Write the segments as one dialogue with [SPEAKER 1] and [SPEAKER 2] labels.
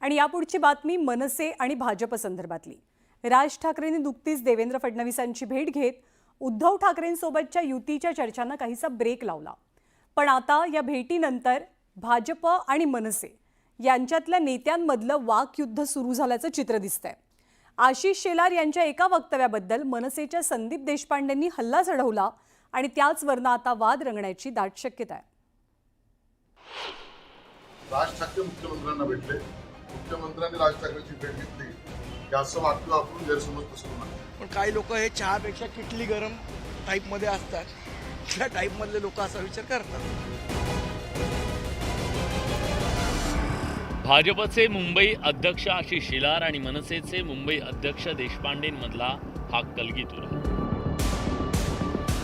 [SPEAKER 1] आणि यापुढची बातमी मनसे आणि भाजप संदर्भातली। राज ठाकरेंनी नुकतीच देवेंद्र फडणवीसांची भेट घेत उद्धव ठाकरेंसोबतच्या युतीच्या चर्चांना काहीसा ब्रेक लावला। पण आता या भेटीनंतर भाजप आणि मनसे यांच्यातल्या नेत्यांमधलं वाकयुद्ध सुरू झाल्याचं चित्र दिसतंय। आशिष शेलार यांच्या एका वक्तव्याबद्दल मनसेच्या संदीप देशपांडेंनी हल्ला चढवला आणि त्याचवरून आता वाद रंगण्याची दाट शक्यता आहे।
[SPEAKER 2] राज ठाकरे मुख्यमंत्र्यांना भेटले, मुख्यमंत्र्यांनी राज ठाकरेंची भेट घेतली, असं वाक्य वापरून गैरसमज पसरवू नका।
[SPEAKER 3] पण काही लोक हे चहापेक्षा किटली गरम टाईपमध्ये असतात, त्या टाईपमधले लोक असा विचार करतात।
[SPEAKER 4] भाजपचे मुंबई अध्यक्ष आशिष शेलार आणि मनसेचे मुंबई अध्यक्ष देशपांडेंमधला हा कलगीतुरा आहे।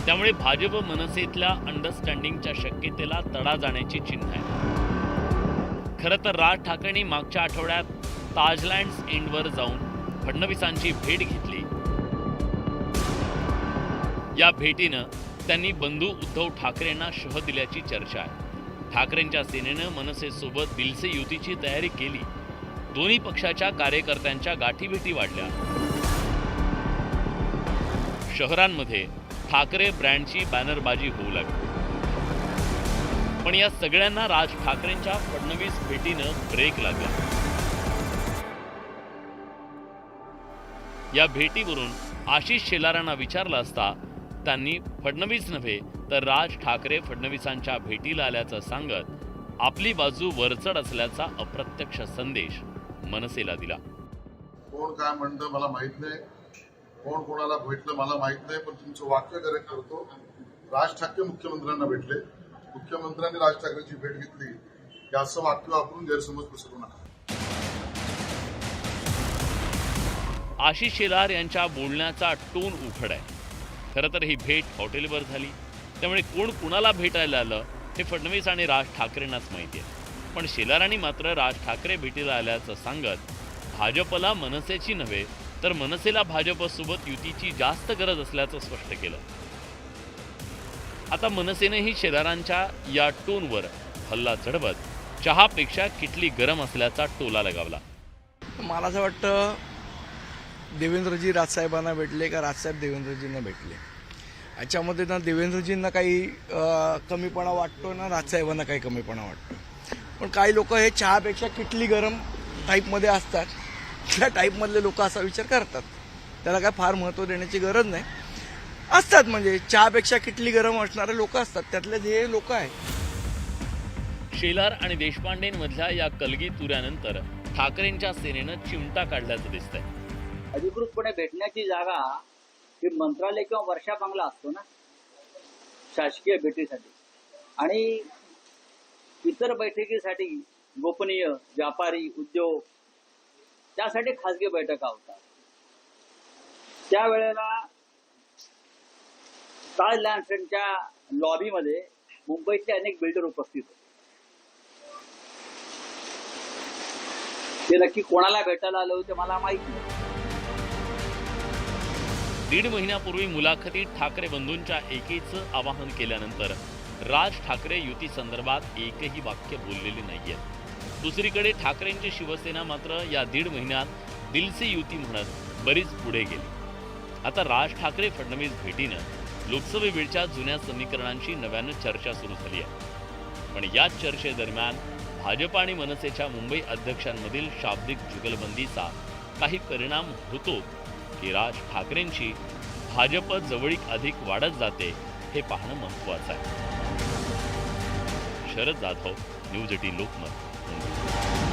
[SPEAKER 4] त्यामुळे भाजप मनसेतल्या अंडरस्टँडिंगच्या शक्यतेला तडा जाण्याची चिन्ह आहे। खरं तर राज ठाकरेंनी मागच्या आठवड्यात ताजलँड्स एंडवर जाऊन फडणवीसांची भेट घेतली। या भेटीनं त्यांनी बंधू उद्धव ठाकरेंना शह दिल्याची चर्चा आहे। ठाकरेंच्या सेनेनं मनसेसोबत दिलसे युतीची तयारी केली। दोन्ही पक्षाच्या कार्यकर्त्यांच्या गाठीभेटी वाढल्या। शहरांमध्ये ठाकरे ब्रँडची बॅनरबाजी होऊ लागली। पण या सगळ्यांना राज ठाकरेंच्या फडणवीस भेटीनं ब्रेक लागला। या भेटीवरून आशिष शेलारांना विचारलं असता त्यांनी फडणवीस नव्हे तर राज ठाकरे फडणवीसांच्या भेटीला आल्याचं सांगत आपली बाजू वरचढ असल्याचा अप्रत्यक्ष संदेश मनसेला दिला।
[SPEAKER 2] कोण काय म्हणतं मला माहित नाही, कोण कोणाला भेटलं मला माहित नाही, पण तुमचं वाक्य करेक्ट करतो। राज ठाकरे मुख्यमंत्र्यांना भेटले, मुख्यमंत्र्यांनी राज ठाकरेंची भेट घेतली, असं वाक्य वापरून गैरसमज पसरवू नका।
[SPEAKER 4] आशिष शेलार यांच्या बोलण्याचा टोन उघड आहे। खरं तर ही भेट हॉटेलवर झाली, त्यामुळे कोण कुणाला भेटायला आलं हे फडणवीस आणि राज ठाकरेंनाच माहिती आहे। पण शेलारांनी मात्र राज ठाकरे भेटीला आल्याचं सांगत भाजपला मनसेची नव्हे तर मनसेला भाजपसोबत युतीची जास्त गरज असल्याचं स्पष्ट केलं। आता मनसेनेही शेलारांच्या या टोनवर हल्ला चढवत चहापेक्षा किटली गरम असल्याचा टोला लगावला।
[SPEAKER 3] मला असं वाटतं देवेंद्रजी राजसाहेबांना भेटले का राजसाहेब देवेंद्रजींना भेटले, याच्यामध्ये ना देवेंद्रजींना काही कमीपणा वाटतो ना राजसाहेबांना काही कमीपणा वाटतो। पण काही लोक हे चहापेक्षा किटली गरम टाईपमध्ये असतात, त्या टाईपमधले लोक असा विचार करतात। त्याला काय फार महत्त्व देण्याची गरज नाही, असतात म्हणजे चहापेक्षा किटली गरम असणारे लोक असतात, त्यातले हे लोक आहेत।
[SPEAKER 4] शेलार आणि देशपांडेंमधल्या या कलगीतुऱ्यानंतर ठाकरेंच्या सेनेनं चिमटा काढल्याचं दिसतंय।
[SPEAKER 5] अधिकृतपणे भेटण्याची जागा ही मंत्रालय किंवा वर्षा बंगला असतो ना शासकीय भेटीसाठी, आणि इतर बैठकीसाठी गोपनीय व्यापारी उद्योग त्यासाठी खासगी बैठका होतात। त्यावेळेला ताजलँड्सच्या लॉबीमध्ये मुंबईतले अनेक बिल्डर उपस्थित होते। ते नक्की कोणाला भेटायला आले होते मला माहित नाही।
[SPEAKER 4] 1.5 महिन्यापूर्वी मुलाखतीत ठाकरे बंधूंच्या एकीचं आवाहन केल्यानंतर राज ठाकरे युती संदर्भात एकही वाक्य बोललेले नाहीयेत। दुसरीकडे ठाकरेंची शिवसेना मात्र या 1.5 महिन्यात दिलसे युती म्हणत बरीच पुढे गेली। आता राज ठाकरे फडणवीस भेटीनं लोकसभेवेळच्या जुन्या समीकरणांची नव्यानं चर्चा सुरू झाली आहे। पण याच चर्चेदरम्यान भाजप आणि मनसेच्या मुंबई अध्यक्षांमधील शाब्दिक जुगलबंदीचा काही परिणाम होतो की राज ठाकरेंची भाजप जवळीक अधिक वाढत जाते हे पाहणं महत्त्वाचं आहे। शरद जाधव, न्यूज 18 लोकमत, मुंबई।